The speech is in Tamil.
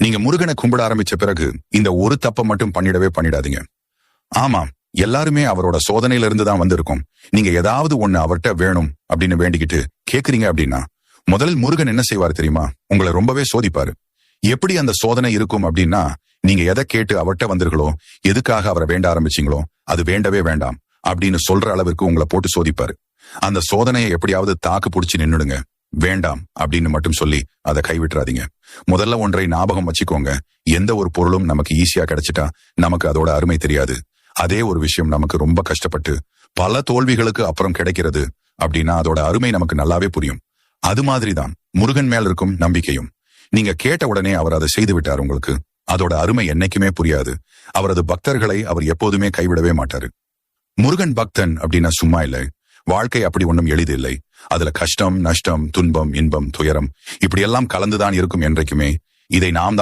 நீங்க முருகனை கும்பிட ஆரம்பிச்ச பிறகு இந்த ஒரு தப்பை மட்டும் பண்ணிடாதீங்க. ஆமாம், எல்லாருமே அவரோட சோதனையில இருந்து தான் வந்திருக்கும். நீங்க ஏதாவது ஒண்ணு அவர்கிட்ட வேணும் அப்படின்னு வேண்டிக்கிட்டு கேக்குறீங்க அப்படின்னா முதலில் முருகன் என்ன செய்வார் தெரியுமா? உங்களை ரொம்பவே சோதிப்பாரு. எப்படி அந்த சோதனை இருக்கும் அப்படின்னா, நீங்க எதை கேட்டு அவர்கிட்ட வந்தீர்களோ, எதுக்காக அவரை வேண்ட ஆரம்பிச்சீங்களோ அது வேண்டவே வேண்டாம் அப்படின்னு சொல்ற அளவிற்கு உங்களை போட்டு சோதிப்பாரு. அந்த சோதனையை எப்படியாவது தாக்கு பிடிச்சு நின்னுடுங்க. வேண்டாம் அப்படின்னு மட்டும் சொல்லி அதை கைவிட்டுறாதீங்க. முதல்ல ஒன்றை ஞாபகம் வச்சுக்கோங்க. எந்த ஒரு பொருளும் நமக்கு ஈஸியா கிடைச்சிட்டா நமக்கு அதோட அருமை தெரியாது. அதே ஒரு விஷயம் நமக்கு ரொம்ப கஷ்டப்பட்டு பல தோல்விகளுக்கு அப்புறம் கிடைக்கிறது அப்படின்னா அதோட அருமை நமக்கு நல்லாவே புரியும். அது மாதிரிதான் முருகன் மேல் இருக்கும் நம்பிக்கையும். நீங்க கேட்ட உடனே அவர் அதை செய்து விட்டார் உங்களுக்கு. அதோட அருமை என்னைக்குமே புரியாது. அவரது பக்தர்களை அவர் எப்போதுமே கைவிடவே மாட்டாரு. முருகன் பக்தன் அப்படின்னா சும்மா இல்லை. வாழ்க்கை அப்படி ஒன்றும் எளிது இல்லை. அதுல கஷ்டம், நஷ்டம், துன்பம், இன்பம், துயரம் இப்படி எல்லாம் கலந்துதான் இருக்கும் என்றைக்குமே. இதை நாம் தான்